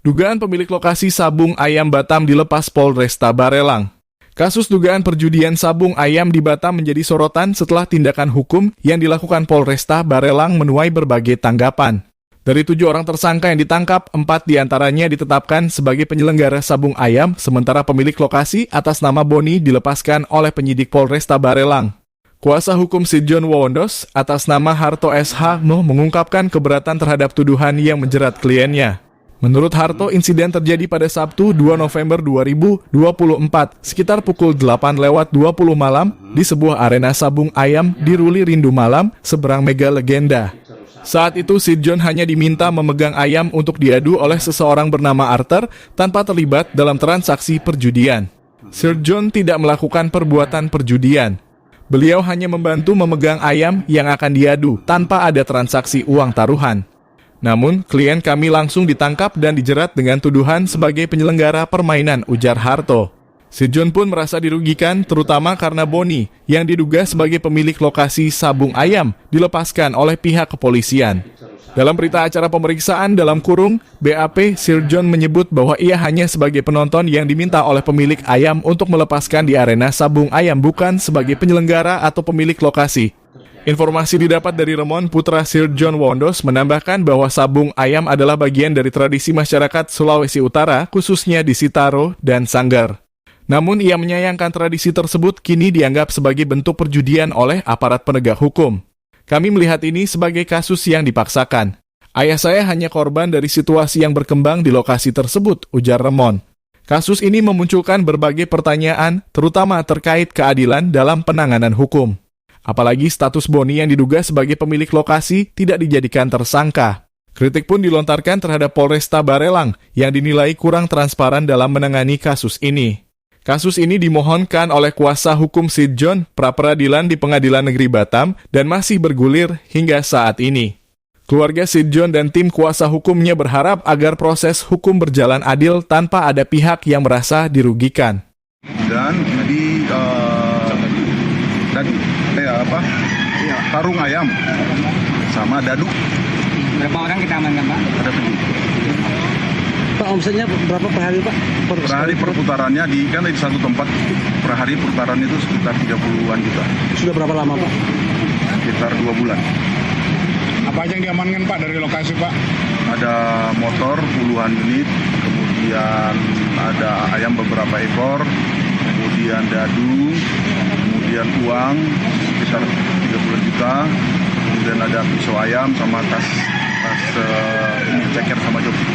Dugaan pemilik lokasi sabung ayam Batam dilepas Polresta Barelang. Kasus dugaan perjudian sabung ayam di Batam menjadi sorotan setelah tindakan hukum yang dilakukan Polresta Barelang menuai berbagai tanggapan. Dari 7 orang tersangka yang ditangkap, 4 diantaranya ditetapkan sebagai penyelenggara sabung ayam, sementara pemilik lokasi atas nama Boni dilepaskan oleh penyidik Polresta Barelang. Kuasa hukum Sidjon Wondos atas nama Harto SH mengungkapkan keberatan terhadap tuduhan yang menjerat kliennya. Menurut Harto, insiden terjadi pada Sabtu 2 November 2024 sekitar pukul 8:20 malam di sebuah arena sabung ayam di Ruli Rindu Malam, seberang Mega Legenda. Saat itu, Sidjon hanya diminta memegang ayam untuk diadu oleh seseorang bernama Arthur tanpa terlibat dalam transaksi perjudian. Sidjon tidak melakukan perbuatan perjudian. Beliau hanya membantu memegang ayam yang akan diadu tanpa ada transaksi uang taruhan. Namun, klien kami langsung ditangkap dan dijerat dengan tuduhan sebagai penyelenggara permainan, ujar Harto. Sidjon pun merasa dirugikan, terutama karena Boni, yang diduga sebagai pemilik lokasi sabung ayam, dilepaskan oleh pihak kepolisian. Dalam berita acara pemeriksaan dalam kurung, BAP, Sidjon menyebut bahwa ia hanya sebagai penonton yang diminta oleh pemilik ayam untuk melepaskan di arena sabung ayam, bukan sebagai penyelenggara atau pemilik lokasi. Informasi didapat dari Remon, putra Sidjon Wondos, menambahkan bahwa sabung ayam adalah bagian dari tradisi masyarakat Sulawesi Utara, khususnya di Sitaro dan Sanggar. Namun ia menyayangkan tradisi tersebut kini dianggap sebagai bentuk perjudian oleh aparat penegak hukum. Kami melihat ini sebagai kasus yang dipaksakan. Ayah saya hanya korban dari situasi yang berkembang di lokasi tersebut, ujar Remon. Kasus ini memunculkan berbagai pertanyaan, terutama terkait keadilan dalam penanganan hukum. Apalagi status Boni yang diduga sebagai pemilik lokasi tidak dijadikan tersangka. Kritik pun dilontarkan terhadap Polresta Barelang yang dinilai kurang transparan dalam menangani kasus ini. Kasus ini dimohonkan oleh kuasa hukum Sidjon pra-peradilan di Pengadilan Negeri Batam dan masih bergulir hingga saat ini. Keluarga Sidjon dan tim kuasa hukumnya berharap agar proses hukum berjalan adil tanpa ada pihak yang merasa dirugikan. Dan di tarung ayam sama dadu. Berapa orang kita amankan, Pak? Ada 7. Pak, omsetnya berapa per hari, Pak? Per hari perputarannya di satu tempat, per hari perputaran itu sekitar 30-an juta. Sudah berapa lama, Pak? Sekitar 2 bulan. Apa aja yang diamankan, Pak, dari lokasi, Pak? Ada motor puluhan unit, kemudian ada ayam beberapa ekor, kemudian dadu, kemudian uang sekitar 30 juta, kemudian ada pisau ayam sama tas ceker sama joki.